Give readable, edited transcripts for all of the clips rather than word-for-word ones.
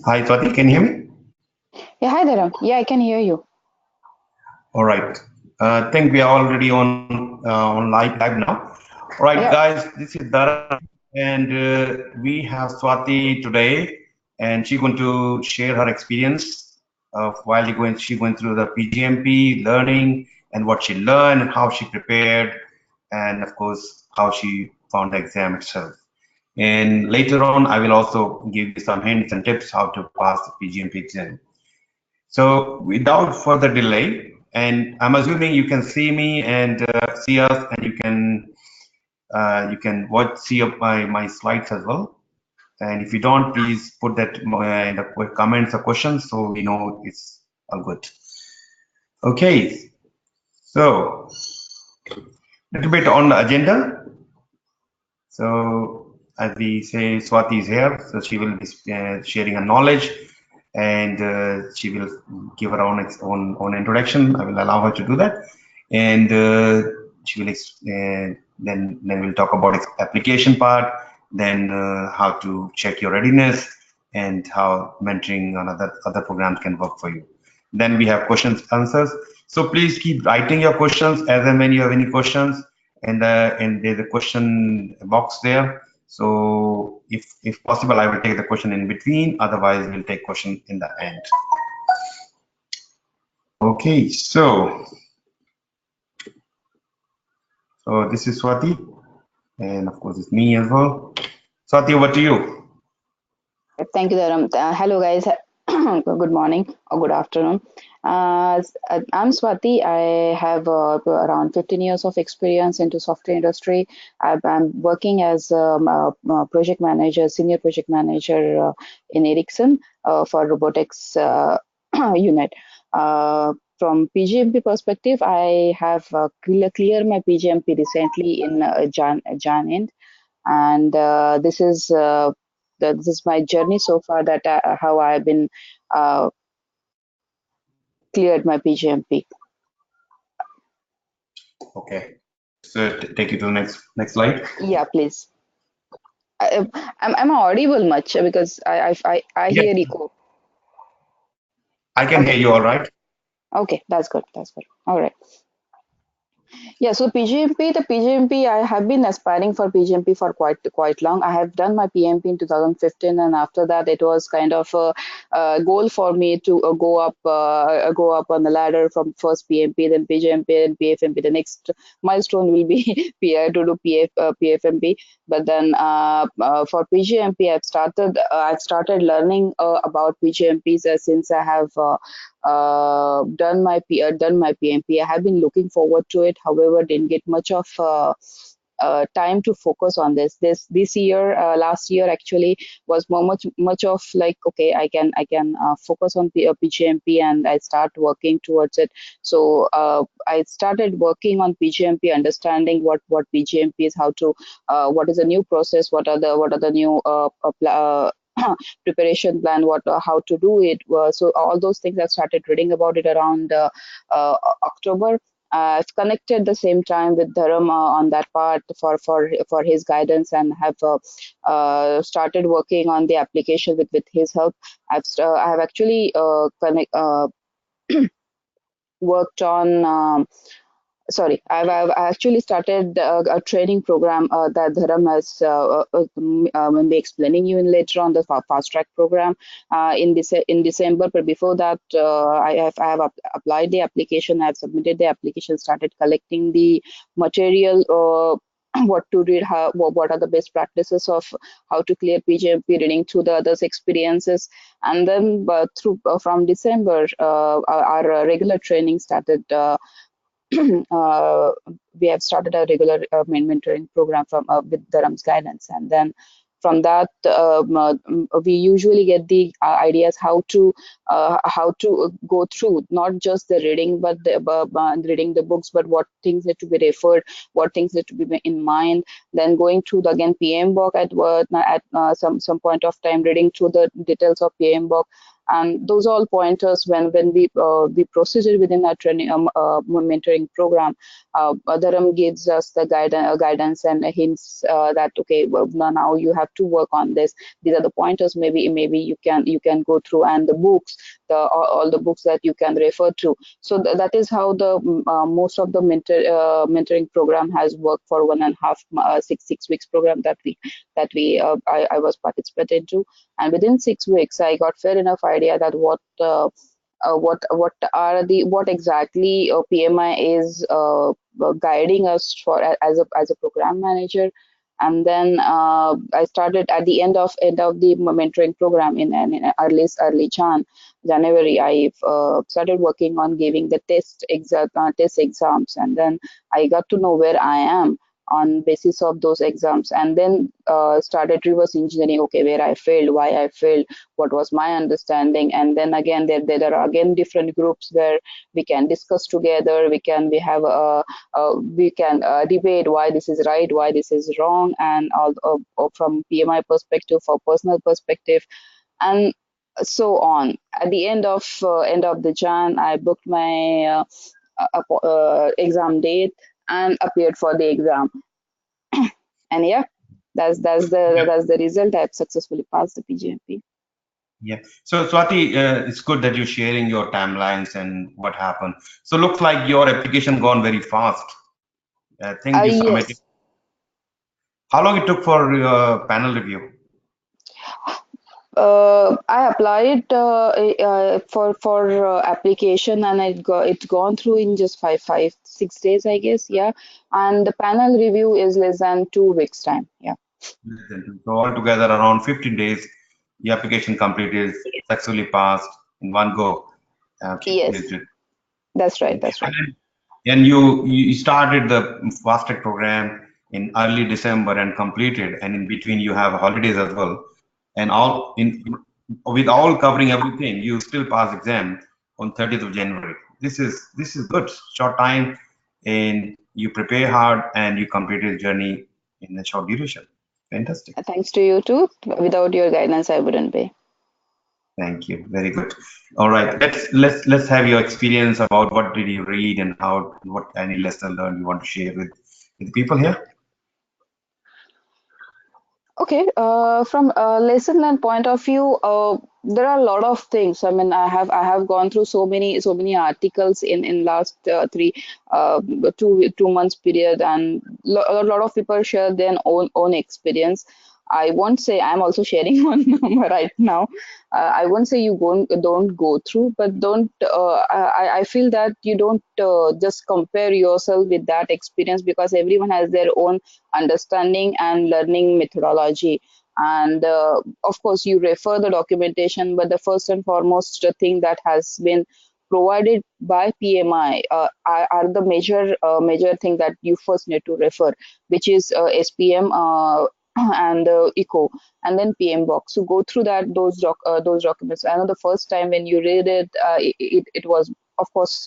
Hi, Swati, can you hear me? Yeah, hi Dharam. Yeah, I can hear you. All right. I think we are already on live now. All right, Yeah, guys, this is Dharam, and we have Swati today, and she's going to share her experience of while she going through the PGMP learning and what she learned and how she prepared, and of course how she found the exam itself. And later on, I will also give you some hints and tips how to pass the PGMP exam. So without further delay, and I'm assuming you can see me and see us, and you can watch see up my slides as well. And if you don't, please put that in the comments or questions so we know it's all good. Okay, so little bit on the agenda. So as we say, Swati is here, so she will be sharing her knowledge, and she will give her own introduction. I will allow her to do that, and she will then we'll talk about its application part, then how to check your readiness, and how mentoring on other programs can work for you. Then we have questions answers. So please keep writing your questions as and when you have any questions, and there's a question box there. So if possible, I will take the question in between. Otherwise, we'll take question in the end. Okay, so this is Swati, and of course it's me as well. Swati, over to you. thank you, Dharam. Hello, guys. Good morning or good afternoon. I'm Swati. I have around 15 years of experience into software industry. I'm working as a project manager, senior project manager in Ericsson for robotics unit. From PGMP perspective, I have clear my PGMP recently in Jan end, and this is my journey so far that how I've been uh, cleared my PGMP. Okay, let's take you to the next slide. Yeah, please. I'm audible much because I Yes, hear echo. I can hear Okay, you all right. okay, that's good. That's good. All right. Yeah, so the PGMP, I have been aspiring for PGMP for quite long. I have done my PMP in 2015, and after that, it was kind of a goal for me to go up on the ladder from first PMP, then PGMP, then PfMP. The next milestone will be to do PfMP. But then for PGMP, I've started learning about PGMPs since I have. Done my PMP. I have been looking forward to it. However, didn't get much of time to focus on this year. Last year actually was much of like, okay, I can focus on PGMP, and I start working towards it. So I started working on PGMP, understanding what PGMP is, how to what is a new process, what are the new preparation plan, what how to do it. So all those things I started reading about it around October. I've connected the same time with Dharam on that part for his guidance, and have started working on the application with his help. I have actually worked on I've actually started a training program that Dharam has will be explaining you in later on the fast track program in December. But before that, I have applied the application. I have submitted the application, started collecting the material. What to read, what are the best practices of how to clear PGMP, reading through the others' experiences, and then through from December, our regular training started. uh, we have started a regular mentoring program from with Dharam's guidance, and then from that we usually get the ideas how to go through not just the reading, but reading the books, but what things need to be referred, what things need to be in mind. Then going through the again PM book at some point of time, reading through the details of PM book, And those all pointers when we proceeded within our training mentoring program. Dharam gives us the guidance and hints that okay, well, now you have to work on this. These are the pointers. Maybe you can go through, and the books, all the books that you can refer to. So that is how the most of the mentoring program has worked for 1.5 six weeks program I was participating to. And within 6 weeks I got fair enough idea that what exactly PMI is guiding us for as a program manager. And then I started at the end of the mentoring program in early January. I started working on giving the test exams, and then I got to know where I am on basis of those exams, and then started reverse engineering. Okay, where I failed, why I failed, what was my understanding. And then again there are again different groups where we can discuss together. We can debate why this is right, why this is wrong, and all from PMI perspective, for personal perspective, and so on. At the end of the Jan, I booked my exam date and appeared for the exam. And yeah, that's the result. I've successfully passed the PGMP. Yeah. So Swati, it's good that you're sharing your timelines and what happened. So looks like your application gone very fast. I think you submitted. Yes. How long it took for panel review? I applied for application, and it's gone through in just 6 days, I guess. Yeah, and the panel review is less than 2 weeks time. Yeah. So altogether around 15 days, the application completed, successfully passed in one go. Okay, Yes, great, great. that's right. Okay. That's right. And you started the fast track program in early December and completed, and in between you have holidays as well. And all in with all covering everything, you still pass exam on 30th of January. This is good, short time, and you prepare hard and you completed the journey in a short duration. Fantastic. Thanks to you too. Without your guidance, I wouldn't be. Thank you. Very good. All right. Let's have your experience about what did you read and how what any lesson learned you want to share with people here. Okay, from a lesson learned point of view, there are a lot of things. I mean, I have gone through so many articles in last 2 months period, and a lot of people share their own experience. I won't say I'm also sharing one right now. I won't say don't go through, but don't. I feel that you don't just compare yourself with that experience, because everyone has their own understanding and learning methodology. And of course, you refer the documentation, but the first and foremost thing that has been provided by PMI are the major thing that you first need to refer, which is SPM and ECO, and then PM box. So go through those documents. I know the first time when you read it, it was of course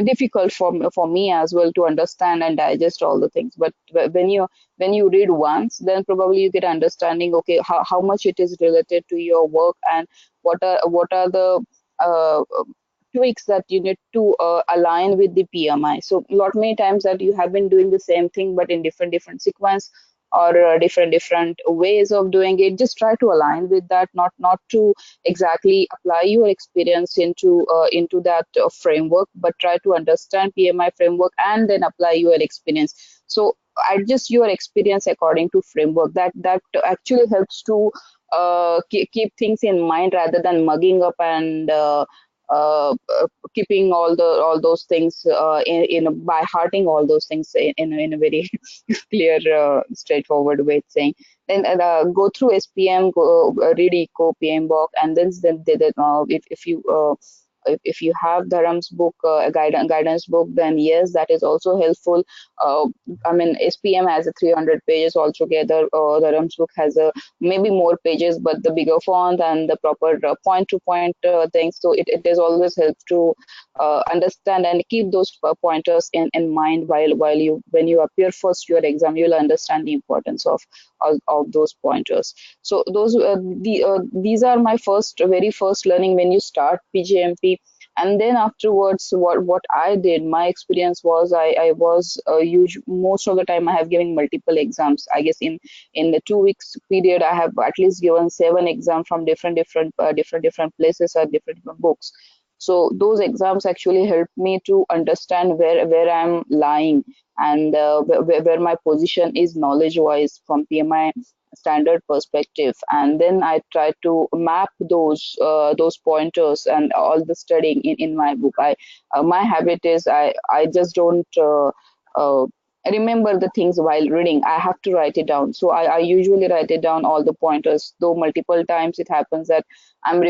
difficult for me as well to understand and digest all the things. But when you read once, then probably you get understanding. Okay, how much it is related to your work, and what are the uh, tweaks that you need to align with the PMI. So lot many times that you have been doing the same thing but in different sequence, or different ways of doing it. Just try to align with that, not to exactly apply your experience into that framework, but try to understand PMI framework and then apply your experience. So adjust your experience according to framework. That actually helps to keep things in mind, rather than mugging up and keeping all those things in by hearting all those things in a very clear, straightforward way, saying. Then go through SPM, go read ECO, PM box, and then if you if you have Dharam's book, a guidance book, then yes, that is also helpful. I mean, SPM has a 300 pages altogether. Dharam's book has a maybe more pages, but the bigger font and the proper point-to-point things. So it is always helps to understand and keep those pointers in mind while you when you appear first your exam. You'll understand the importance of those pointers. So these are my very first learning when you start PGMP. And then afterwards, what I did, my experience was I was huge. Most of the time, I have given multiple exams. I guess in the 2 weeks period, I have at least given 7 exams from different places or different books. So those exams actually helped me to understand where I'm lying and where my position is knowledge wise from PMI standard perspective. And then I try to map those pointers and all the studying in my book. My habit is I just don't remember the things while reading. I have to write it down. So I usually write it down all the pointers, though multiple times it happens that I'm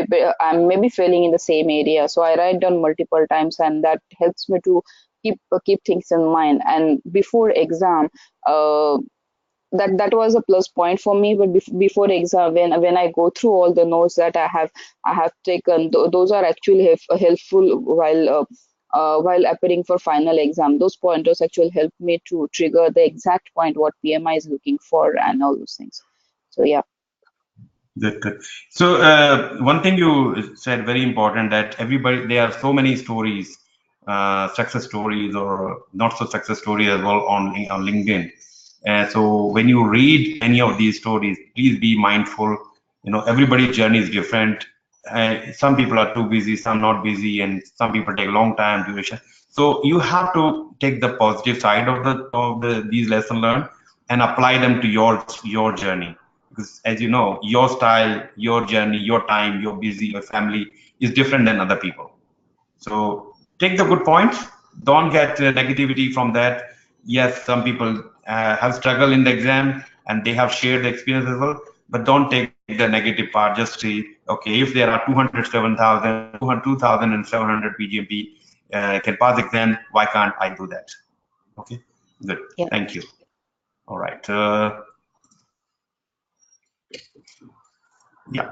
maybe failing in the same area. So I write down multiple times, and that helps me to keep things in mind. And before exam, that was a plus point for me. But before exam, when I go through all the notes that I have taken, those are actually helpful while appearing for final exam. Those pointers actually help me to trigger the exact point what PMI is looking for and all those things. So yeah. Good, good. So one thing you said very important, that everybody, there are so many stories, success stories or not so success stories as well on LinkedIn. So when you read any of these stories, please be mindful. You know, everybody's journey is different. Some people are too busy, some not busy, and some people take a long time duration. So you have to take the positive side of the these lessons learned and apply them to your journey. Because as you know, your style, your journey, your time, your busy, your family is different than other people. So take the good points. Don't get negativity from that. Yes, some people have struggled in the exam and they have shared the experience as well. But don't take the negative part. Just say, okay, if there are 207,000, 2,700 PGMP can pass exam, why can't I do that? Okay, good. Yeah. Thank you. All right. Yeah.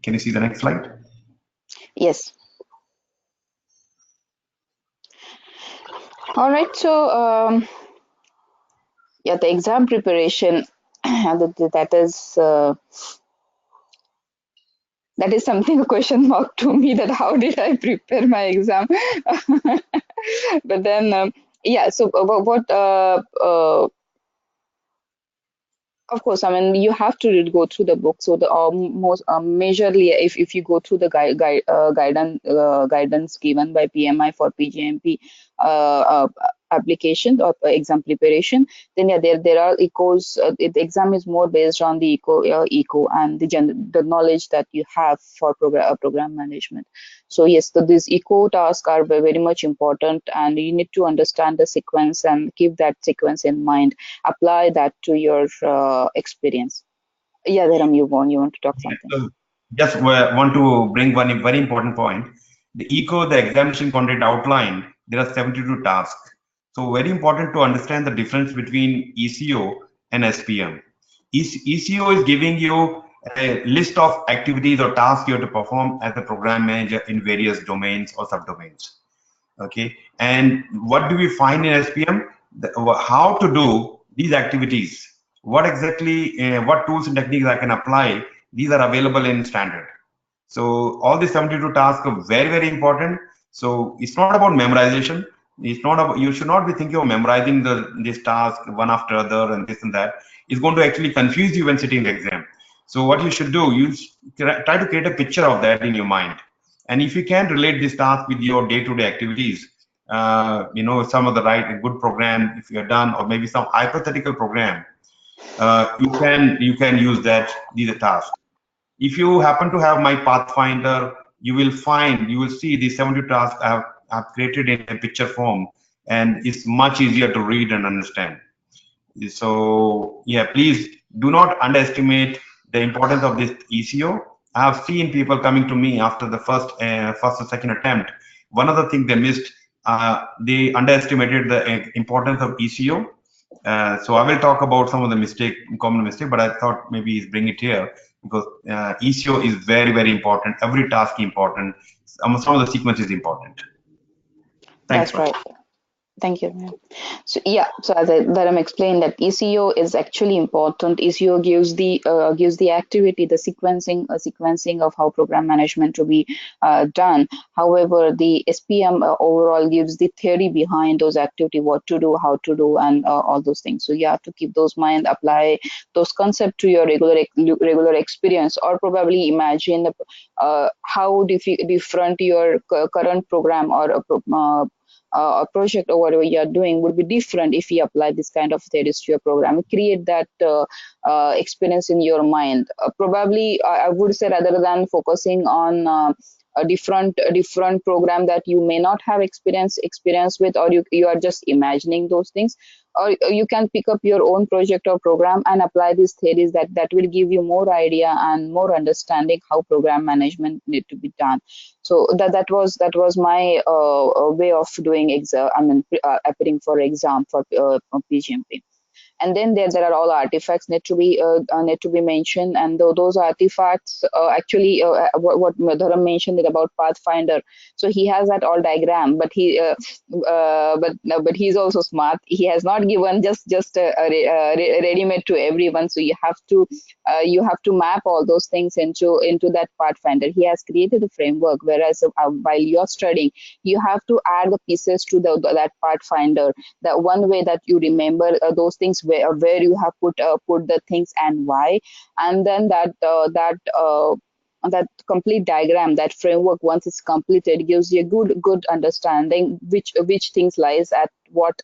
Can you see the next slide? Yes. All right. So yeah, the exam preparation that is something a question mark to me, that how did I prepare my exam. But then yeah, so what of course, I mean, you have to go through the book. So the most majorly, if you go through the guidance given by PMI for PGMP application or exam preparation, then yeah, there are ecos. The exam is more based on the eco and the knowledge that you have for program management. So yes, so these eco tasks are very much important, and you need to understand the sequence and keep that sequence in mind. Apply that to your experience. Yeah, Dharam, you want to talk something? So just want to bring one very important point. The examination content outline, there are 72 tasks. So very important to understand the difference between ECO and SPM. ECO is giving you a list of activities or tasks you have to perform as a program manager in various domains or subdomains. Okay, and what do we find in SPM? How to do these activities, what exactly, what tools and techniques I can apply, these are available in standard. So all these 72 tasks are very important. So it's not about memorization. It's not about, you should not be thinking of memorizing this task one after other and this and that. It's going to actually confuse you when sitting the exam. So what you should do, you try to create a picture of that in your mind. And if you can relate this task with your day-to-day activities, you know, some of the right good program if you're done, or maybe some hypothetical program, you can use that these tasks. If you happen to have my Pathfinder, you will see the 70 tasks I have created in a picture form, and it's much easier to read and understand. So yeah, please do not underestimate the importance of this ECO. I have seen people coming to me after the first or second attempt. One of the things they missed, they underestimated the importance of ECO. So I will talk about some of the common mistake, but I thought maybe he's bring it here because ECO is very, very important. Every task is important. Some of the sequence is important. Thanks. That's right. Thank you. So yeah, so as Dharam explained, that ECO is actually important. ECO gives the activity, the sequencing of how program management to be done. However, the SPM overall gives the theory behind those activity, what to do, how to do, and all those things. So you have to keep those mind, apply those concepts to your regular experience, or probably imagine how different your current program or a project or whatever you are doing would be different if you apply this kind of theories to your program. Create that experience in your mind. Probably, I would say, rather than focusing on a different program that you may not have experience with, or you are just imagining those things, or you can pick up your own project or program and apply these theories that will give you more idea and more understanding how program management need to be done. So that was my way of doing appearing for exam for PGMP. And then there are all artifacts need to be mentioned, and those artifacts actually what Dharam mentioned it about Pathfinder. So he has that all diagram, but but he's also smart. He has not given just ready-made to everyone. So you have to map all those things into that Pathfinder. He has created a framework, whereas while you're studying, you have to add the pieces to that Pathfinder. That one way that you remember those things where you have put the things and why, and then that complete diagram, that framework, once it's completed, gives you a good understanding which things lies at what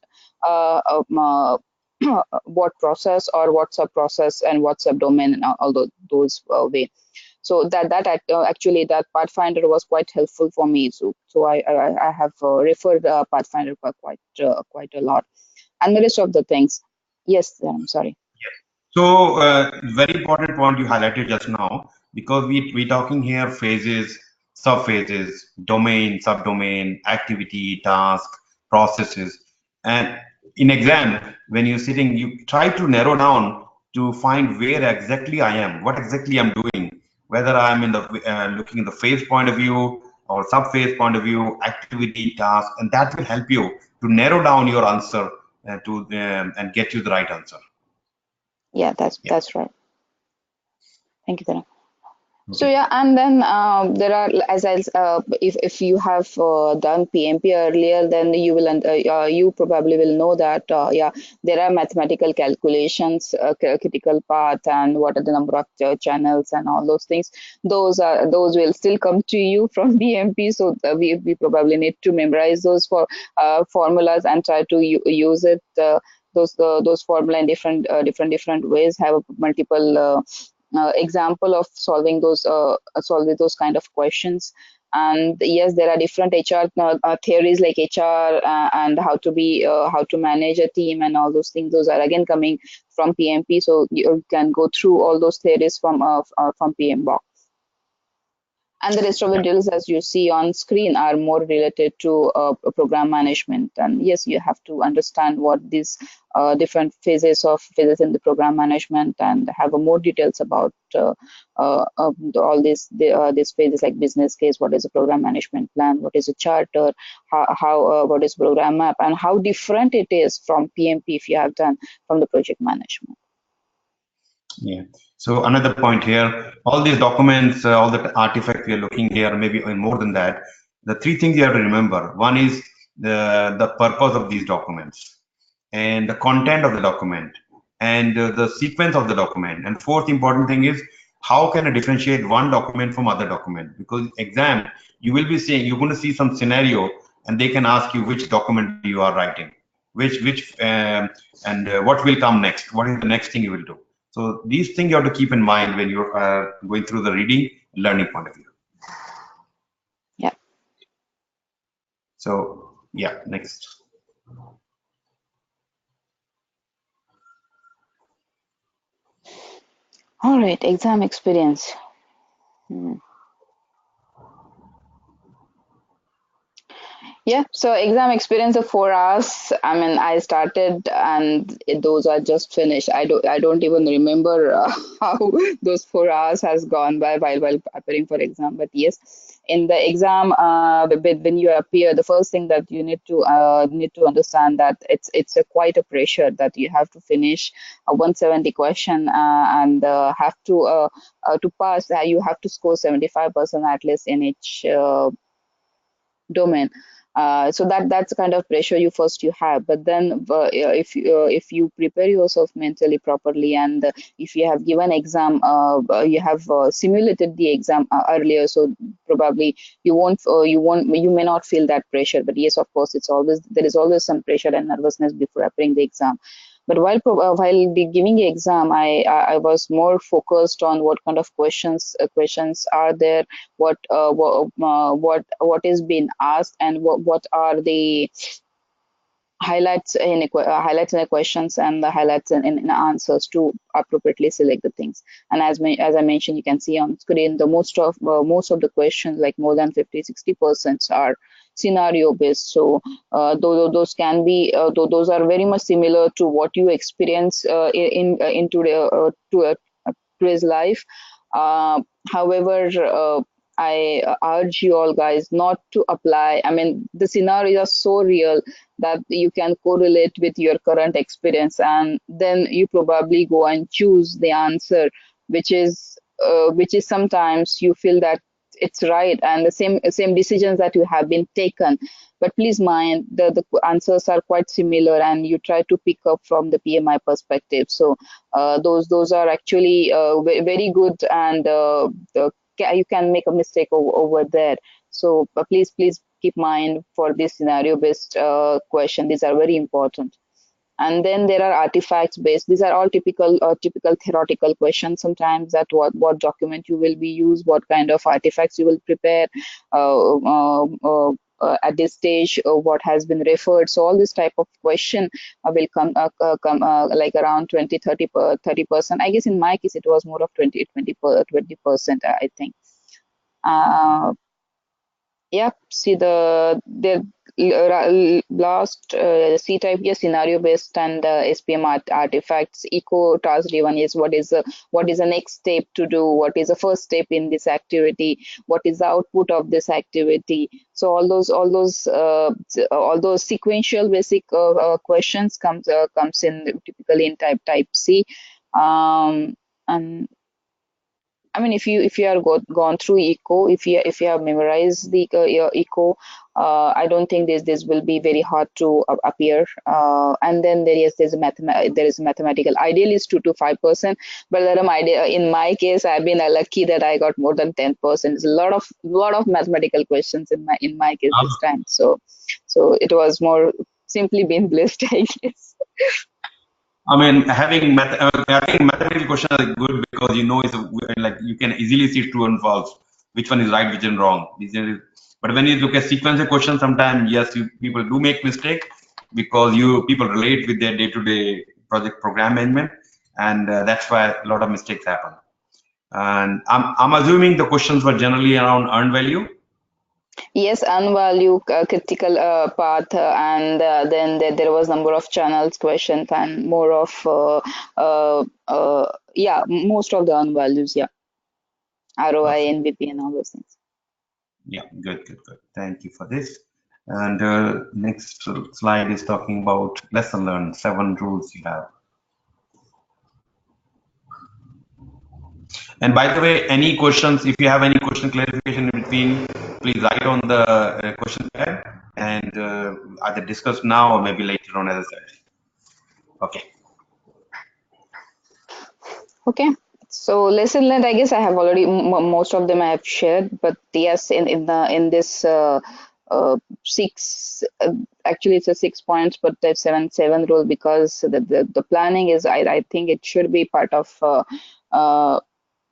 what process or what's a process and what's a domain and all those way. So actually that Pathfinder was quite helpful for me. So I have referred Pathfinder quite a lot, and the rest of the things. Yes, I'm sorry. So very important point you highlighted just now, because we talking here phases, subphases, domain, subdomain, activity, task, processes, and in exam when you're sitting, you try to narrow down to find where exactly I am, what exactly I'm doing, whether I'm in the looking in the phase point of view or subphase point of view, activity, task, and that will help you to narrow down your answer and get you the right answer. Yeah, that's right. Thank you, Dharam. So yeah, and then there are, if you have done PMP earlier, then you probably will know that yeah, there are mathematical calculations, critical path, and what are the number of channels and all those things. Those will still come to you from PMP. So we probably need to memorize those formulas and try to use it. Those formula in different ways, have multiple example of solving those kind of questions. And yes, there are different HR theories like HR and how to manage a team and all those things. Those are again coming from PMP, so you can go through all those theories from PMBOK. And the rest of the drills, as you see on screen, are more related to program management. And yes, you have to understand what these different phases in the program management, and have more details about all these phases, like business case, what is a program management plan, what is a charter, what is program map, and how different it is from PMP if you have done from the project management. Yeah. So another point here, all these documents, all the artifacts we are looking here, maybe more than that. The three things you have to remember. One is the purpose of these documents, and the content of the document, and the sequence of the document. And fourth important thing is, how can I differentiate one document from other document? Because exam, you're going to see some scenario, and they can ask you which document you are writing, and what will come next. What is the next thing you will do? So these things you have to keep in mind when you're going through the reading learning point of view. Yeah. So yeah, next. All right, exam experience. Hmm. Yeah, so exam experience of 4 hours. I mean, I started and those are just finished. I don't even remember how those 4 hours has gone by while preparing for exam. But yes, in the exam, when you appear, the first thing that you need to understand that it's a quite a pressure that you have to finish a 170 question and have to pass. You have to score 75% at least in each domain. So that's the kind of pressure you have. But then if you prepare yourself mentally properly, and if you have given exam, you have simulated the exam earlier, so probably you may not feel that pressure. But yes, of course, there is always some pressure and nervousness before appearing the exam. But while giving the exam, I was more focused on what kind of questions are there, what is being asked, and what are the highlights in the questions and the highlights in answers to appropriately select the things. And as I mentioned, you can see on screen the most of the questions, like more than 50-60% are scenario based. So those can be those are very much similar to what you experience in today's life. Uh, However, I urge you all guys not to apply. I mean, the scenarios are so real that you can correlate with your current experience, and then you probably go and choose the answer, which is sometimes you feel that it's right, and the same decisions that you have been taken. But please mind, the answers are quite similar, and you try to pick up from the PMI perspective. So those are actually very good, and you can make a mistake over there. So please keep mind for this scenario based question. These are very important. And then there are artifacts based. These are all typical theoretical questions. Sometimes that what document you will be used, what kind of artifacts you will prepare at this stage, what has been referred. So all this type of question will come like around 30%. I guess in my case it was more of 20% I think. uh, yeah, see the last C-type, yes, scenario-based and SPM artifacts. Eco task-driven is what is the next step to do, what is the first step in this activity, what is the output of this activity. So all those sequential basic questions comes in typically in type C. And I mean, if you are gone through eco, if you have memorized the your eco, I don't think this will be very hard to appear. And then there is mathematical. Ideal is 2 to 5%, but in my case, I've been lucky that I got more than 10%. It's a lot of mathematical questions in my case this time. So it was more simply being blessed, I guess. I mean, I think mathematical questions are good because like you can easily see true and false, which one is right, which is wrong. But when you look at sequential questions, sometimes yes, people do make mistake because people relate with their day-to-day project program management, and that's why a lot of mistakes happen. And I'm assuming the questions were generally around earned value. Yes, unvalue critical path, and then there was number of channels questions and more of yeah, most of the unvalues, yeah, ROI, Perfect. NBP, and all those things. Yeah, good. Thank you for this. And next slide is talking about lesson learned, 7 rules you have. And by the way, any questions, if you have any question clarification in between, please write on the question pad and either discuss now or maybe later on, as I said. Okay. Okay, so lesson learned, I guess I have already most of them I have shared, but yes, in this six actually it's a 6 points, but there's seven rule, because the planning is, I think it should be part of uh,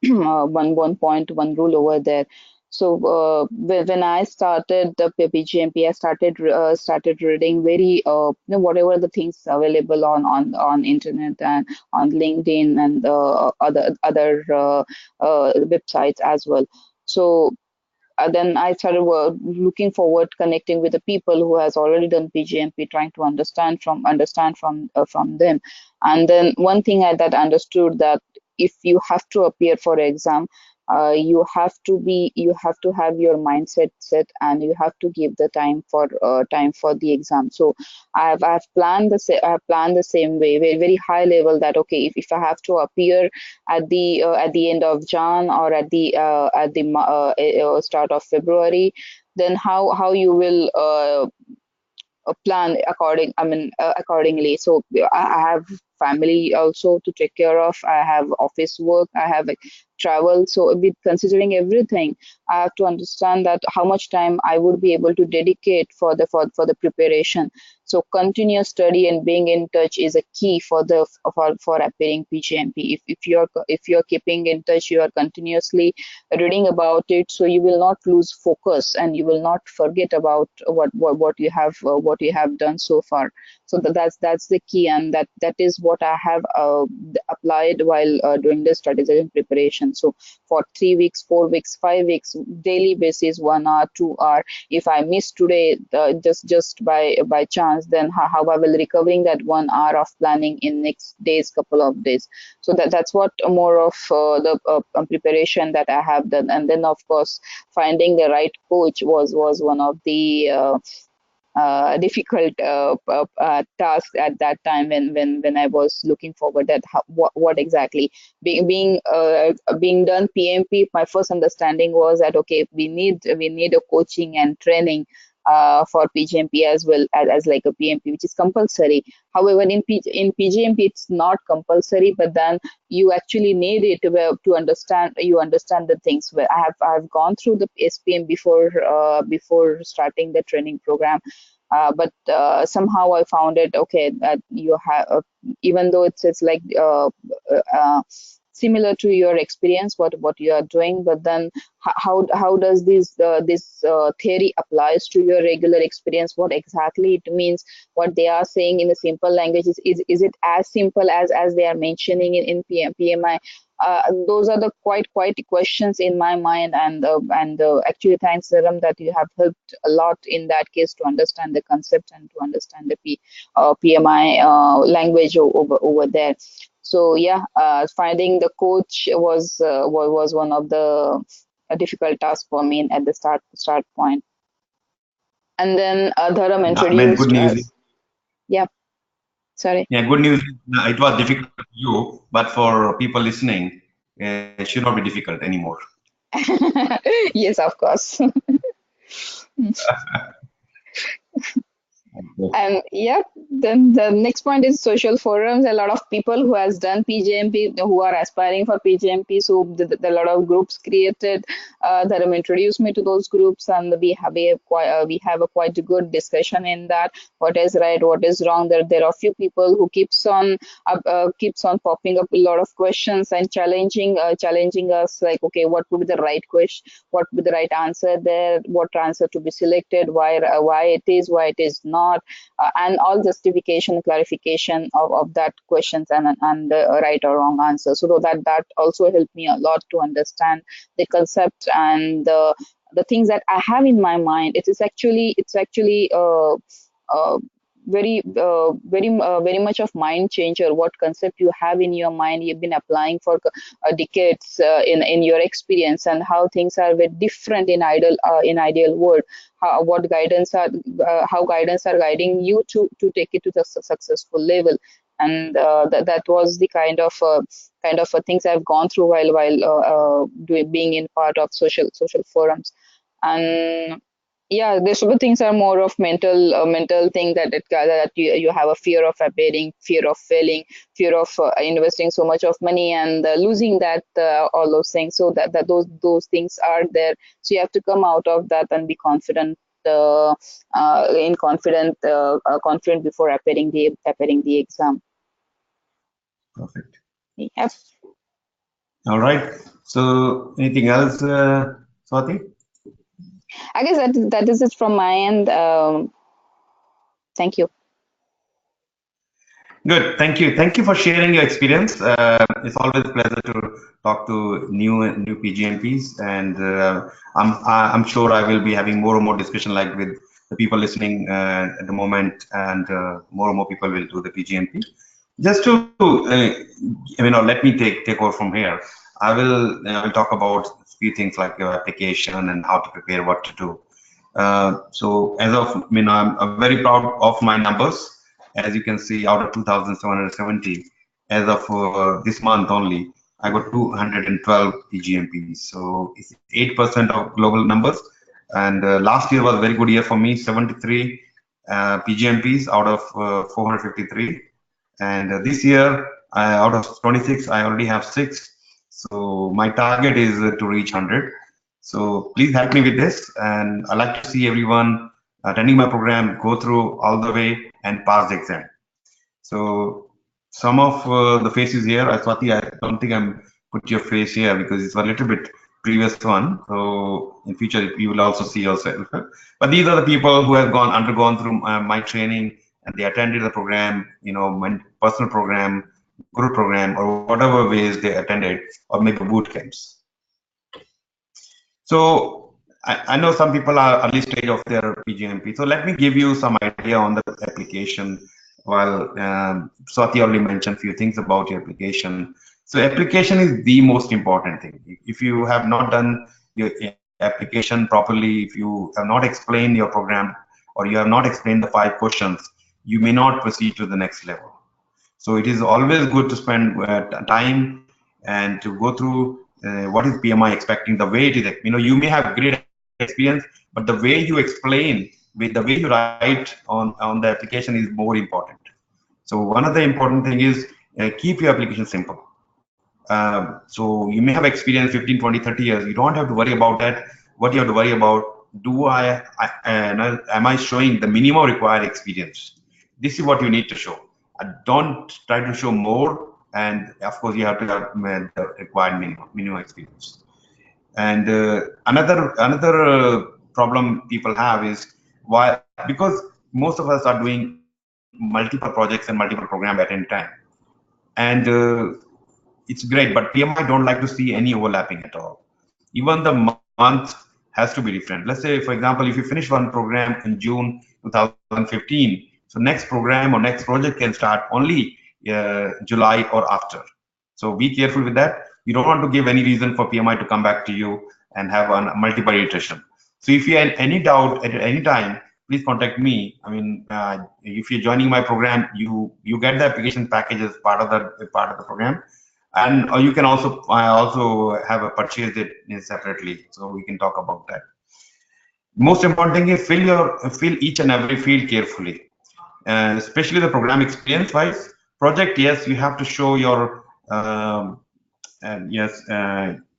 one point one rule over there. So when I started the PGMP, I started reading very whatever the things available on internet and on LinkedIn and other websites as well. So then I started looking forward, connecting with the people who has already done PGMP, trying to understand from them. And then one thing that understood that if you have to appear for exam, you have to have your mindset set, and you have to give the time for the exam. So I've planned the same way, very very high level, that okay, if I have to appear at the end of Jan or at the start of February, then how you will plan accordingly. So I have family also to take care of. I have office work. I have travel. So with considering everything, I have to understand that how much time I would be able to dedicate for the preparation. So continuous study and being in touch is a key for appearing PGMP. If you're keeping in touch, you are continuously reading about it, so you will not lose focus and you will not forget about what you have done so far. So that's the key, and that is what I have applied while doing the strategizing preparation. So for 3 weeks, 4 weeks, 5 weeks, daily basis, 1 hour, 2 hour. If I miss today, just by chance, then how I will recovering that 1 hour of planning in next days, couple of days. So that's what more of the preparation that I have done. And then of course finding the right coach was one of the difficult task at that time, when I was looking forward that what exactly being done PMP. My first understanding was that okay, we need a coaching and training for PGMP as well as like a PMP, which is compulsory. However, in PGMP it's not compulsory, but then you actually need it to understand. You understand the things. Where I've gone through the SPM before starting the training program, but somehow I found it okay that you have, even though it's like similar to your experience, what you are doing, but then how does this theory applies to your regular experience? What exactly it means? What they are saying in a simple language, is it as simple as they are mentioning in PMI? Those are the quite questions in my mind, and actually thanks Dharam that you have helped a lot in that case to understand the concept and to understand the PMI language over there. So yeah, finding the coach was one of the difficult tasks for me at the start point. And then Dharam Yeah, I mean, good introduced news. us. Yeah, sorry. Yeah, good news. It was difficult for you, but for people listening, it should not be difficult anymore. Yes, of course. And yeah, then the next point is social forums. A lot of people who has done PGMP, who are aspiring for PGMP, so the lot of groups created. Dharam introduced me to those groups, and we have a quite good discussion in that. What is right, what is wrong? There are few people who keeps on popping up a lot of questions and challenging us, like okay, what would be the right question? What would be the right answer there? What answer to be selected? Why it is not? And all justification, clarification of that questions, and the right or wrong answer. So that also helped me a lot to understand the concept and the things that I have in my mind. It's actually very much of mind changer. What concept you have in your mind, you've been applying for decades in your experience, and how things are very different in ideal world. How guidance are guiding you to take it to the successful level. And that was the kind of things I've gone through while being in part of social forums. And yeah, these sort of things are more of mental thing, that you have a fear of appearing, fear of failing, fear of investing so much of money and losing that, all those things. So that those things are there. So you have to come out of that and be confident, confident before appearing the exam. Perfect. Yep. All right. So, anything else, Swati? I guess that is it from my end. Thank you. Good. Thank you. Thank you for sharing your experience. It's always a pleasure to talk to new PGMPs, and I'm sure I will be having more and more discussion like with the people listening at the moment, and more and more people will do the PGMP. Just to let me take over from here. I will talk about a few things like your application and how to prepare, what to do. So as of, I'm very proud of my numbers. As you can see, out of 2,770, as of this month only, I got 212 PGMPs. So it's 8% of global numbers. And last year was a very good year for me, 73 PGMPs out of 453. And this year, out of 26, I already have 6. So my target is to reach 100. So please help me with this, and I like to see everyone attending my program go through all the way and pass the exam. So some of the faces here, Swati, I don't think I'm put your face here because it's a little bit previous one. So in future you will also see yourself. But these are the people who have undergone through my training, and they attended the program, my personal program, group program, or whatever ways they attended, or maybe boot camps. So I know some people are early stage of their PGMP. So let me give you some idea on the application. While Swati already mentioned a few things about your application. So application is the most important thing. If you have not done your application properly, if you have not explained your program, or you have not explained the 5 questions, you may not proceed to the next level. So it is always good to spend time and to go through what is PMI expecting, the way it is. You may have great experience, but the way you explain, with the way you write on the application is more important. So one of the important thing is keep your application simple. So you may have experience 15, 20, 30 years. You don't have to worry about that. What you have to worry about, am I showing the minimum required experience? This is what you need to show. Don't try to show more, and of course you have to have the required minimum experience. And another problem people have is why, because most of us are doing multiple projects and multiple programs at any time, and it's great, but PMI don't like to see any overlapping at all. Even the month has to be different. Let's say, for example, if you finish one program in June 2015, so next program or next project can start only July or after. So be careful with that. You don't want to give any reason for PMI to come back to you and have a multiple iteration. So if you have any doubt at any time, please contact me. If you're joining my program, you get the application package as part of the program, and you can also have a purchase it separately. So we can talk about that. Most important thing is fill each and every field carefully, especially the program experience wise. Project, yes, you have to show your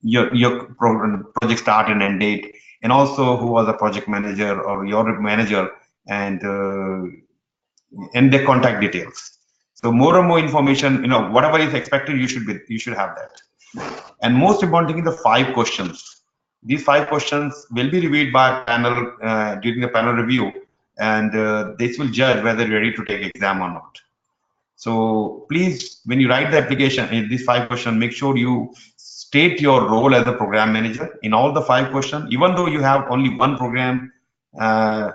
your project start and end date, and also who was the project manager or your manager, and their contact details. So more and more information, whatever is expected, you should have that. And most important thing is the 5 questions. These 5 questions will be reviewed by panel during the panel review, and this will judge whether you're ready to take exam or not. So please, when you write the application in these 5 questions, make sure you state your role as a program manager in all the 5 questions. Even though you have only one program,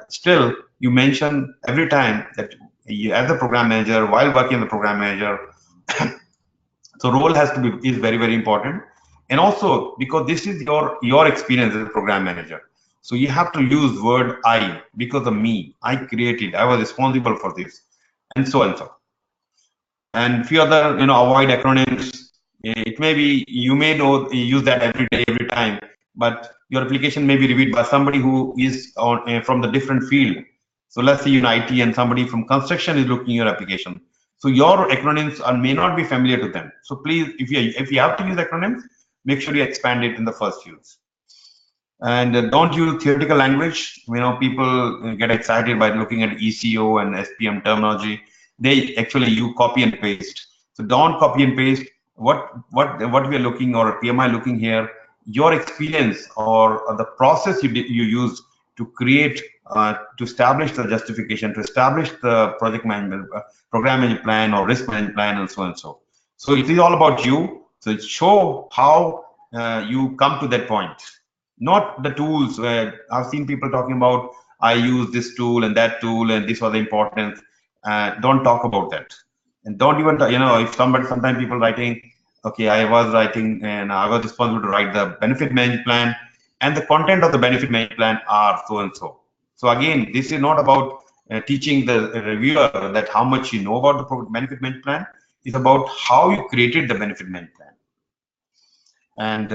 still you mention every time that you, as a program manager, while working as a program manager, so role is very, very important. And also because this is your experience as a program manager, so you have to use word I, because of me, I created, I was responsible for this, and so and so. And few other, avoid acronyms. It may be, you may use that every day, every time, but your application may be reviewed by somebody who is from the different field. So let's say you're in IT and somebody from construction is looking at your application. So your acronyms may not be familiar to them. So please, if you have to use acronyms, make sure you expand it in the first use. And don't use theoretical language. People get excited by looking at ECO and SPM terminology. They actually, you copy and paste. So don't copy and paste. What we are looking, or PMI looking here, your experience or the process you use to create, to establish the justification, to establish the project management, program management plan or risk management plan, and so and so. So it is all about you. So it show how you come to that point, not the tools. Where I've seen people talking about, I use this tool and that tool and this was the importance. Don't talk about that, and don't even, if sometimes people writing, okay, I was writing and I was responsible to write the benefit management plan, and the content of the benefit management plan are so and so. So again, this is not about teaching the reviewer that how much you know about the benefit management plan. It's about how you created the benefit management plan. And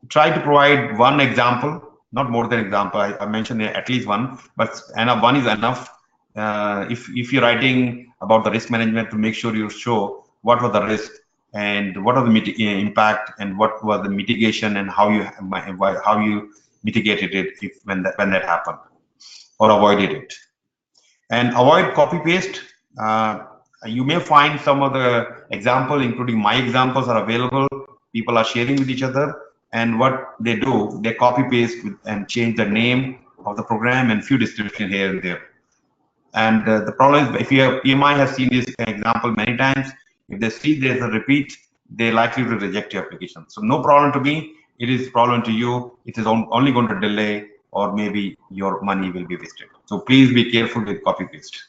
try to provide one example, not more than example. I mentioned at least one, but one is enough. If you're writing about the risk management, to make sure you show what was the risk and what was the impact and what was the mitigation and how you mitigated it when that happened or avoided it. And avoid copy paste. You may find some of the examples, including my examples, are available. People are sharing with each other, and what they do, they copy paste and change the name of the program and few descriptions here and there. And the problem is, if your PMI has seen this example many times, if they see there's a repeat, they're likely to reject your application. So no problem to me. It is problem to you. It is only going to delay, or maybe your money will be wasted. So please be careful with copy paste.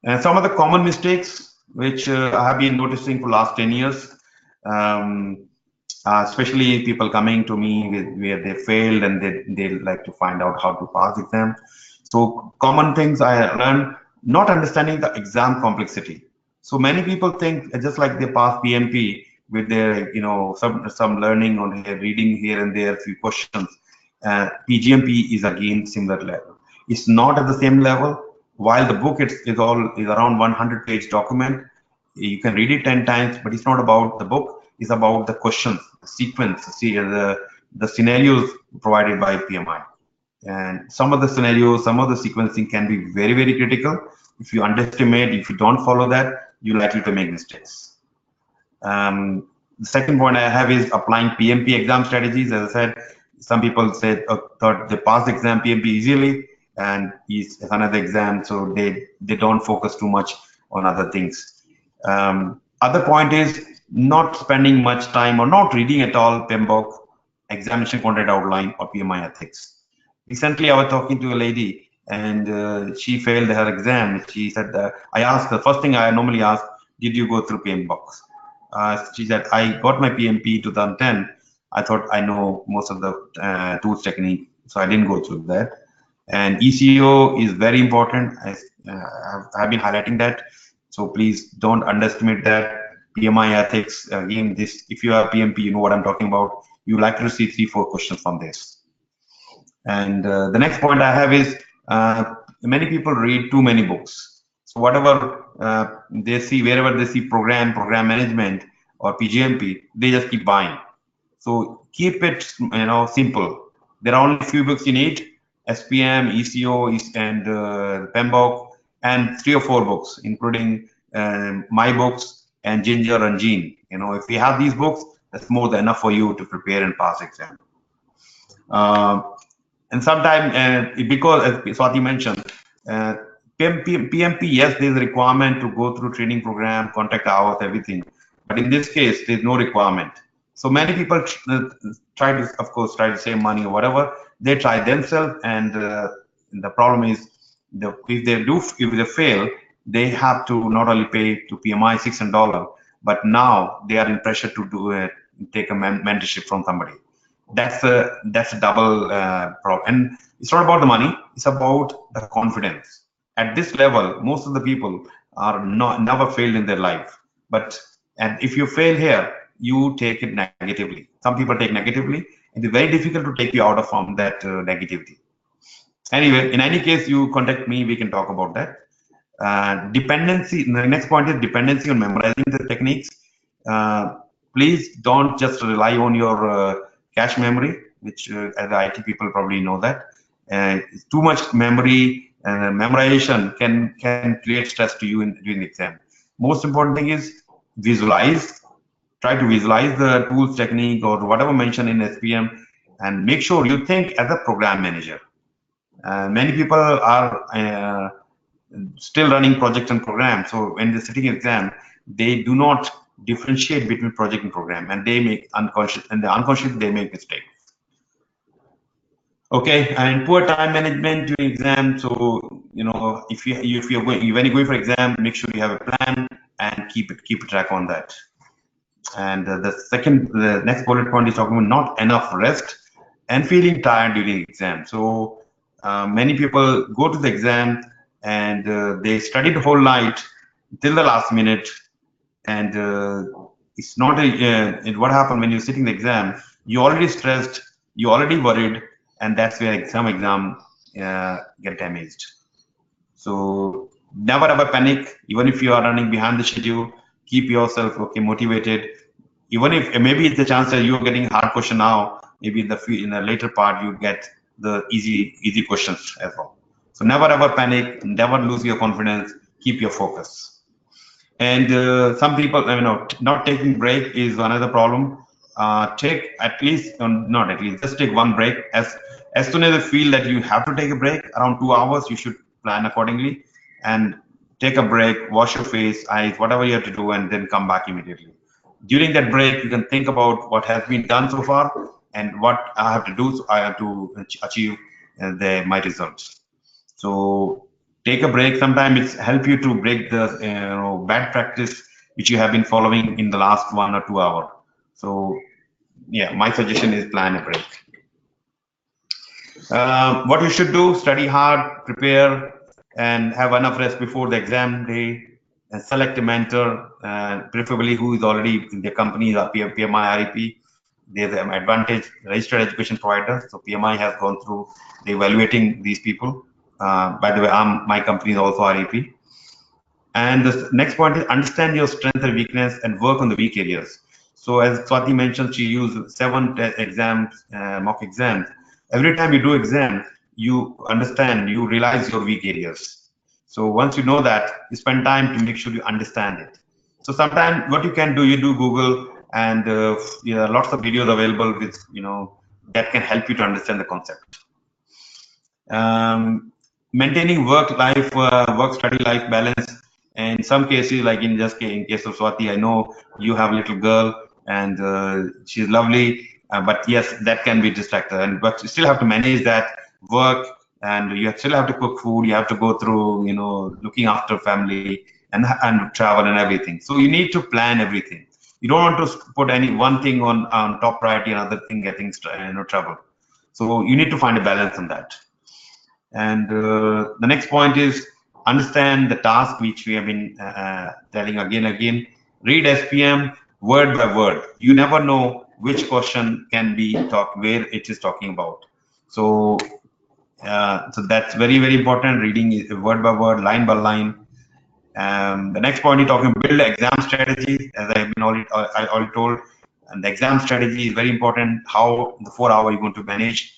And some of the common mistakes which I have been noticing for last 10 years, especially people coming to me where they failed and they like to find out how to pass exam. So common things I learned, not understanding the exam complexity. So many people think just like they pass PMP with their, some learning on here, reading here and there, a few questions. PGMP is again similar level. It's not at the same level. While the book is around 100-page document, you can read it 10 times, but it's not about the book. It's about the questions, the sequence, the scenarios provided by PMI. And some of the scenarios, some of the sequencing can be very, very critical. If you underestimate, if you don't follow that, you're likely to make mistakes. The second point I have is applying PMP exam strategies. As I said, some people said thought they pass exam PMP easily, and it's another exam, so they don't focus too much on other things. Other point is not spending much time or not reading at all PMBOK, examination content outline, or PMI ethics. Recently, I was talking to a lady, and she failed her exam. She said, I asked, the first thing I normally ask, did you go through PMBOK? She said, I got my PMP in 2010. I thought I know most of the tools technique, so I didn't go through that. And ECO is very important. I've been highlighting that. So please don't underestimate that. PMI ethics, again, this, if you have PMP, you know what I'm talking about. You like to see 3-4 questions from this. And the next point I have is many people read too many books. So whatever they see, wherever they see program management or PGMP, they just keep buying. So keep it, simple. There are only a few books you need: SPM, ECO, and PMBOK, and 3 or 4 books, including my books and Ginger and Jean. If you have these books, that's more than enough for you to prepare and pass exam. And sometimes, because as Swati mentioned, PMP, yes, there's a requirement to go through training program, contact hours, everything. But in this case, there's no requirement. So many people try to save money or whatever. They try themselves, and the problem is, if they fail, they have to not only pay to PMI $600, but now they are in pressure to take a mentorship from somebody. That's a double problem. And it's not about the money; it's about the confidence. At this level, most of the people are never failed in their life. And if you fail here, you take it negatively. Some people take negatively. It is very difficult to take you out from that negativity. Anyway, in any case, you contact me, we can talk about that. Dependency, the next point is dependency on memorizing the techniques. Please don't just rely on your cache memory, which as IT people probably know that. Too much memory and memorization can create stress to you during the exam. Most important thing is visualize. Try to visualize the tools technique or whatever mentioned in SPM and make sure you think as a program manager. Many people are still running projects and programs. So when they're sitting exam, they do not differentiate between project and program, and they make unconsciously they make mistakes. Okay, and poor time management during exam. So if you're going when you're going for exam, make sure you have a plan and keep a track on that. And the next bullet point is talking about not enough rest and feeling tired during exam. So many people go to the exam and they study the whole night till the last minute, and it's not what happened when you're sitting the exam. You're already stressed, you're already worried, and that's where some exam get damaged. So never ever panic, even if you are running behind the schedule. Keep yourself motivated. Even if maybe it's the chance that you're getting hard question now, maybe in the later part you get the easy questions as well. So never ever panic, never lose your confidence, keep your focus. And some people, not taking break is another problem. Take at least, not at least, just take one break. As soon as you feel that you have to take a break, around 2 hours, you should plan accordingly and take a break, wash your face, eyes, whatever you have to do, and then come back immediately. During that break, you can think about what has been done so far and what I have to do. So I have to achieve my results. So take a break. Sometimes it's help you to break the bad practice which you have been following in the last 1 or 2 hours. So yeah, my suggestion is plan a break. What you should do: study hard, prepare, and have enough rest before the exam day. And select a mentor, preferably who is already in the company, PMI-ACP. There's an advantage, registered education provider. So PMI has gone through the evaluating these people. By the way, my company is also RAP. And the next point is understand your strength and weakness and work on the weak areas. So as Swati mentioned, she used 7 exams, mock exams. Every time you do exam, you understand, you realize your weak areas. So once you know that, you spend time to make sure you understand it. So sometimes what you can do, you do Google, and lots of videos available with that can help you to understand the concept. Maintaining work-study life balance. In some cases, like in case of Swati, I know you have a little girl and she's lovely, but yes, that can be distractor. But you still have to manage that work, and you still have to cook food. You have to go through, looking after family and travel and everything. So you need to plan everything. You don't want to put any one thing on top priority and other thing getting trouble. So you need to find a balance on that. And the next point is understand the task which we have been telling again and again. Read SPM word by word. You never know which question can be where it is talking about. So that's very, very important. Reading is word by word, line by line. The next point is talking build exam strategy, as I have been already told. And the exam strategy is very important. How the 4 hour you're going to manage.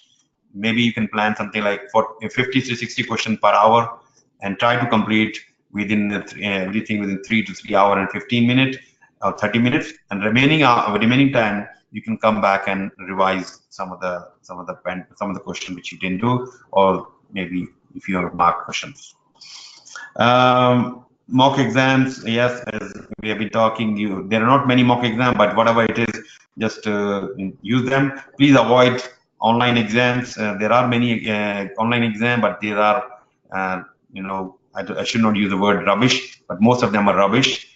Maybe you can plan something like 50 to 60 questions per hour and try to complete within everything within 3 to 3 hours and 15 minutes or 30 minutes. And remaining time you can come back and revise some of the questions which you didn't do, or maybe if you have marked questions. Mock exams, yes, as we have been talking, there are not many mock exams, but whatever it is, just use them. Please avoid online exams. There are many online exams, but there are, I should not use the word rubbish, but most of them are rubbish.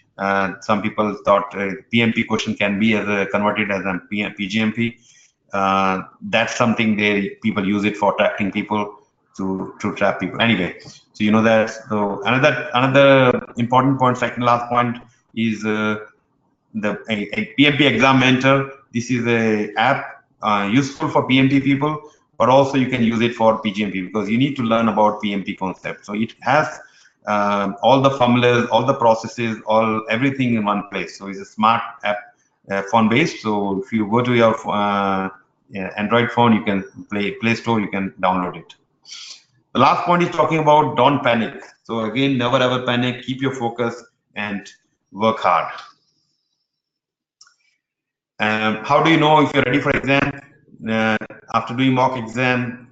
Some people thought PMP question can be converted as a PgMP. That's something people use it for attracting people to trap people. Anyway, so you know that. So another important point, second last point, is a PMP exam mentor. This is a app useful for PMP people, but also you can use it for PgMP because you need to learn about PMP concept. So it has all the formulas, all the processes, everything in one place. So it's a smart app, phone based. So if you go to your Android phone, you can Play Store, you can download it. The last point is talking about don't panic. So again, never ever panic, keep your focus and work hard. How do you know if you're ready for exam? uh, after doing mock exam,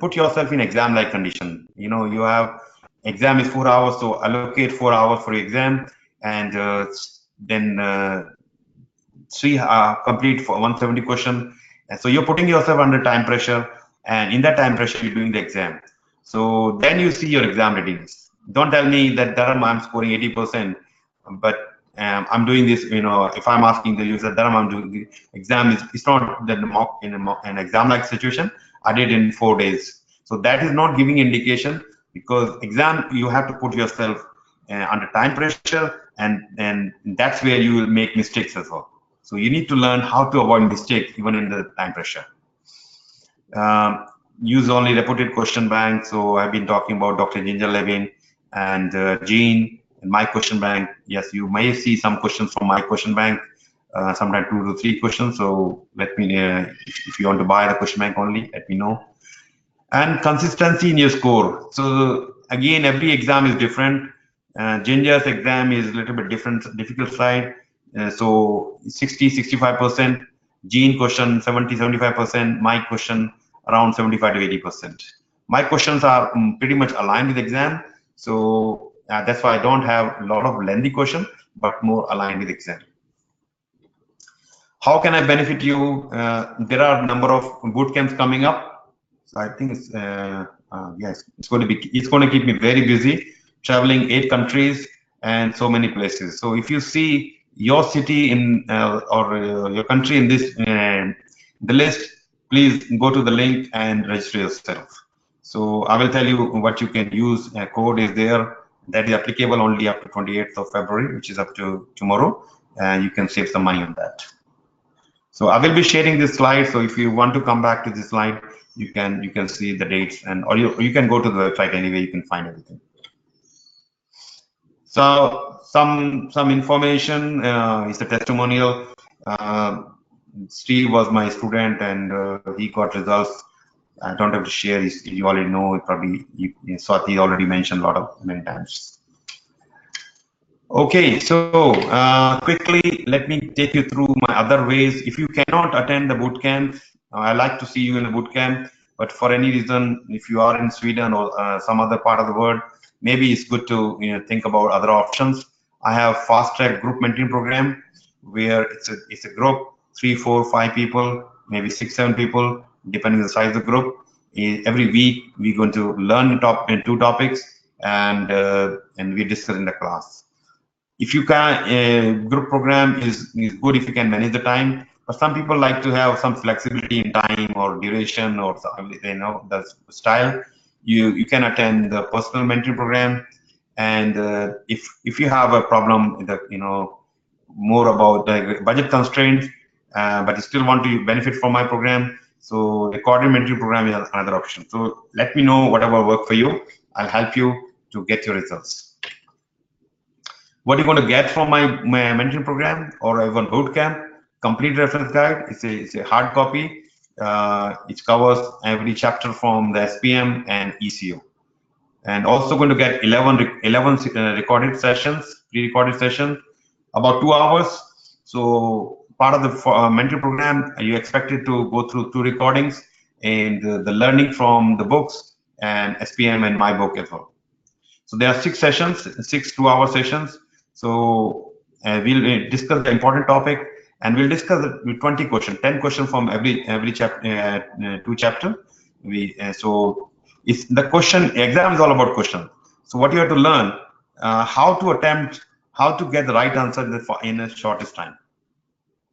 put yourself in exam-like condition. You know, you have exam is 4 hours, so allocate 4 hours for exam, and then complete for 170 question. And so you're putting yourself under time pressure, and in that time pressure, you're doing the exam. So then you see your exam readiness. Don't tell me that Dharam, I'm scoring 80%, but I'm doing this. You know, if I'm asking the user, Dharam, I'm doing the exam. It's not the mock in an exam-like situation. I did in 4 days. So that is not giving indication, because exam you have to put yourself under time pressure, and that's where you will make mistakes as well. So you need to learn how to avoid mistakes even in the time pressure. Use only reputed question bank. So I've been talking about Dr. Ginger Levin and Jean in my question bank. Yes, you may see some questions from my question bank, sometimes 2 to 3 questions. So let me know if you want to buy the question bank only, let me know. And consistency in your score. So again, every exam is different. Ginger's exam is a little bit different, difficult side. So 60-65%, Gene question 70-75%, my question around 75 to 80%. My questions are pretty much aligned with exam, so that's why I don't have a lot of lengthy questions, but more aligned with exam. How can I benefit you? There are a number of boot camps coming up, so I think it's yes, it's going to keep me very busy, traveling 8 countries and so many places. So if you see your city in or your country in this the list, please go to the link and register yourself. So I will tell you what you can use. Code is there that is applicable only up to 28th of February, which is up to tomorrow, and you can save some money on that. So I will be sharing this slide. So if you want to come back to this slide, you can see the dates, and or you can go to the website anyway. You can find everything. So some information is a testimonial. Steve was my student, and he got results. I don't have to share. You already know. Probably Swati already mentioned a lot of many times. Okay, so quickly let me take you through my other ways. If you cannot attend the boot camp, I like to see you in the boot camp. But for any reason, if you are in Sweden or some other part of the world, maybe it's good to think about other options. I have fast track group mentoring program where it's a group, 3, 4, 5 people, maybe 6, 7 people, depending on the size of the group. Every week we're going to learn 2 topics, and we discuss in the class. If you can, group program is good if you can manage the time, but some people like to have some flexibility in time or duration or the style. You can attend the personal mentoring program, and if you have a problem, more about the budget constraints, but you still want to benefit from my program, so the coordinated mentoring program is another option. So let me know whatever work for you. I'll help you to get your results. What you're going to get from my mentoring program or even boot camp, complete reference guide. It's a hard copy. It covers every chapter from the SPM and ECO. And also going to get 11 recorded sessions, pre-recorded sessions, about 2 hours. So part of the mentoring program, you expected to go through 2 recordings and the learning from the books and SPM and my book as well. So there are 6 sessions, 6 2-hour sessions. So we'll discuss the important topic, and we'll discuss the 20 questions, 10 questions from every chapter, 2 chapter. So it's the question. Exam is all about questions. So what you have to learn, how to get the right answer in the shortest time.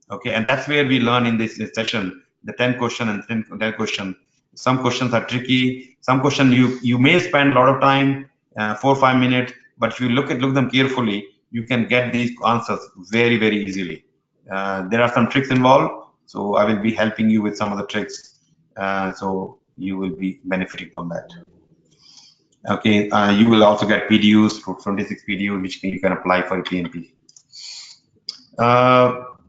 Okay, and that's where we learn in this session the 10 question and 10 question. Some questions are tricky. Some question you may spend a lot of time, 4 or 5 minutes, but if you look them carefully, you can get these answers very, very easily. There are some tricks involved, so I will be helping you with some of the tricks, so you will be benefiting from that. Okay, you will also get PDUs, for 26 PDUs, which you can apply for PMP.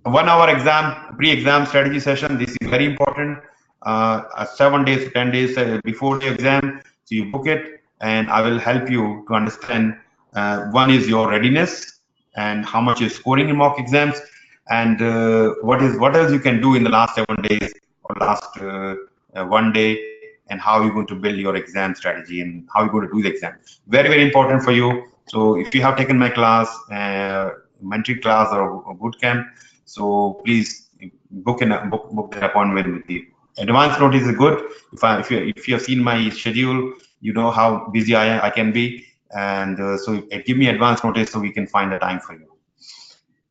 1 hour exam, pre-exam strategy session. This is very important. 7 days, 10 days before the exam, so you book it, and I will help you to understand. One is your readiness and how much you're scoring in mock exams, and what else you can do in the last 7 days or last 1 day, and how you're going to build your exam strategy and how you're going to do the exam. Very, very important for you. So if you have taken my class, mentoring class or boot camp, so please book that appointment with you. Advance notice is good. If you have seen my schedule, you know how busy I can be, and so give me advance notice so we can find a time for you.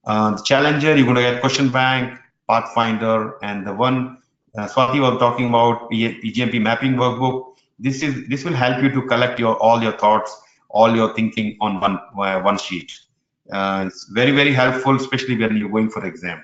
The challenger, you're going to get question bank, pathfinder, and the one Swati was talking about, PgMP mapping workbook. This will help you to collect all your thoughts, all your thinking on one sheet. It's very, very helpful, especially when you're going for the exam.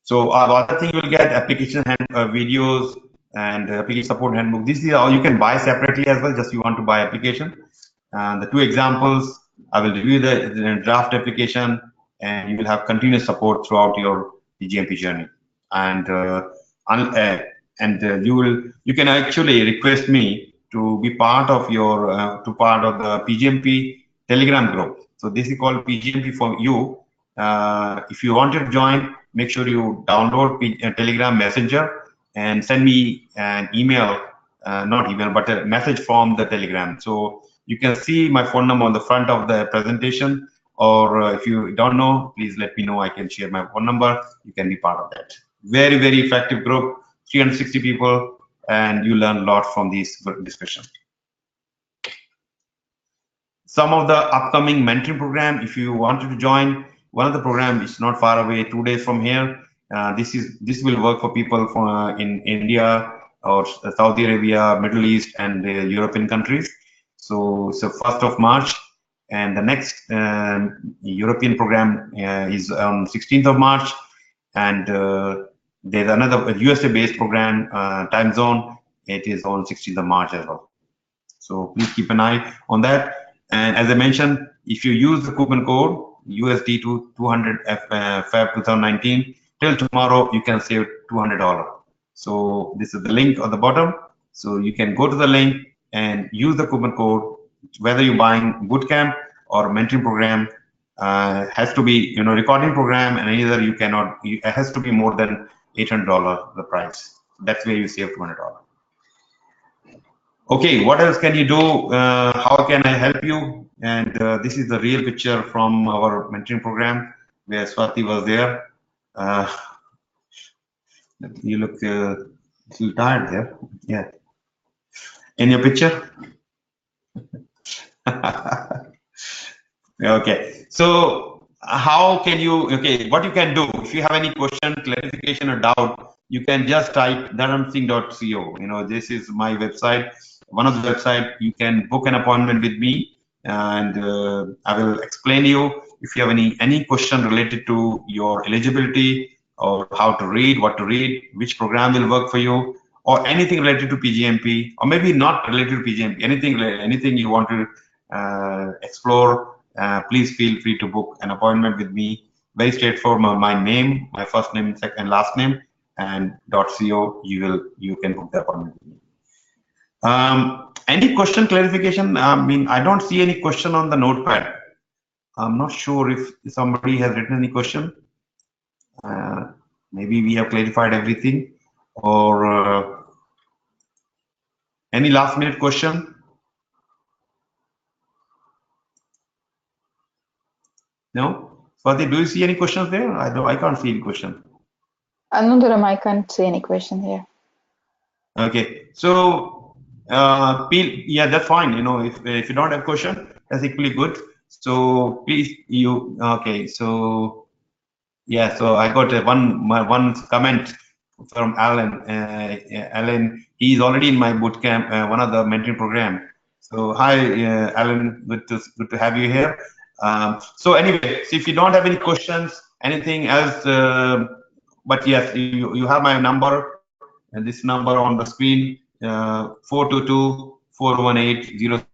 So other thing, you will get application videos and application support handbook. This is how you can buy separately as well. Just you want to buy application. And the two examples, I will review the draft application, and you will have continuous support throughout your PgMP journey. And you can actually request me to be part of your part of the PgMP Telegram group. So this is called PgMP for you. If you want to join, make sure you download Telegram Messenger and send me an email, not email, but a message from the Telegram. So you can see my phone number on the front of the presentation, or if you don't know, please let me know. I can share my phone number. You can be part of that. Very, very effective group, 360 people, and you learn a lot from this discussion. Some of the upcoming mentoring program, if you wanted to join, one of the program is not far away, 2 days from here. This will work for people from in India or Saudi Arabia, Middle East, and European countries. So 1st of March, and the next European program is on 16th of March, and there's another USA-based program, time zone. It is on 16th of March as well. So please keep an eye on that. And as I mentioned, if you use the coupon code USD 200 Feb 2019 till tomorrow, you can save $200. So this is the link on the bottom. So you can go to the link and use the coupon code. Whether you're buying bootcamp or mentoring program, has to be recording program, and either you cannot. It has to be more than $800 the price. That's where you save $200. Okay, what else can you do? How can I help you? And this is the real picture from our mentoring program where Swati was there. You look a little tired there. Yeah. In your picture? Okay. So how can you, okay, what you can do, if you have any question, clarification, or doubt, you can just type dharamsingh.co. This is my website. One of the website, you can book an appointment with me, and I will explain you if you have any question related to your eligibility, or how to read, what to read, which program will work for you, or anything related to PgMP, or maybe not related to PgMP, anything you want to explore. Please feel free to book an appointment with me. Very straightforward. My name, my first name, second, last name, and .co. You can book the appointment with me. Any question, clarification? I don't see any question on the notepad. I'm not sure if somebody has written any question. Maybe we have clarified everything, or any last minute question? No? Swati, do you see any questions there? I can't see any question. No, Dharam, I can't see any question here. Okay, so yeah, that's fine. If you don't have question, that's equally good. So please, okay. So yeah, so I got one comment from Alan. Alan, he's already in my bootcamp, one of the mentoring program. So hi, Alan, good to have you here. So anyway, so if you don't have any questions, anything else, but yes, you have my number. And this number on the screen, 422-418-06.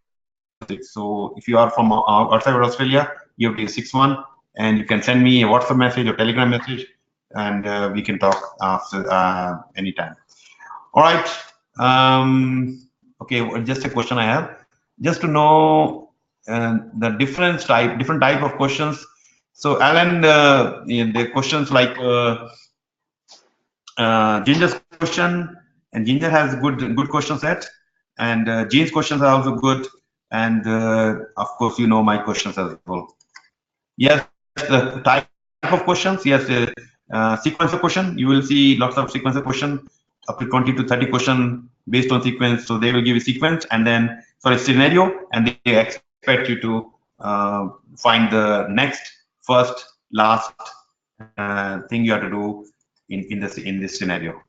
So if you are from outside of Australia, you have to 61, and you can send me a WhatsApp message or Telegram message, and we can talk after anytime. All right. Okay, just a question I have. Just to know, the different type of questions. So Alan, the questions like Ginger's question, and Ginger has good question set, and Jean's questions are also good, and of course you know my questions as well. Yes, the type of questions. Yes, sequence of question. You will see lots of sequence of question, up to 20 to 30 question based on sequence. So they will give you sequence and then sorry scenario, and they expect you to find the next, first, last thing you have to do in this scenario.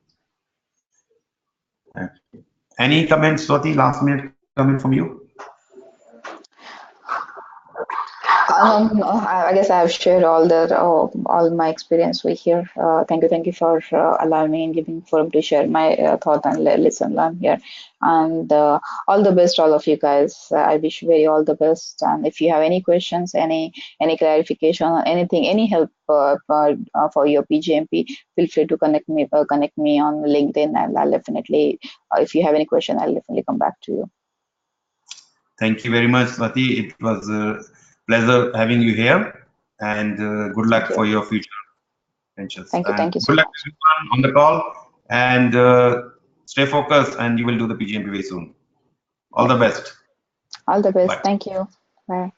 Any comments, Swati? Last minute comment from you? I guess I have shared all my experience with here. Thank you for allowing me and giving forum to share my thought and lesson learned here. And all the best, all of you guys. I wish you very all the best. And if you have any questions, any clarification, or anything, any help for your PGMP, feel free to connect me on LinkedIn, and I'll definitely, if you have any question, I'll definitely come back to you. Thank you very much, Swati. It was a pleasure having you here, and good luck for your future ventures. Thank you so good luck much. to everyone on the call, and stay focused, and you will do the PGMP very soon. All the best. All the best. Bye. Thank you. Bye.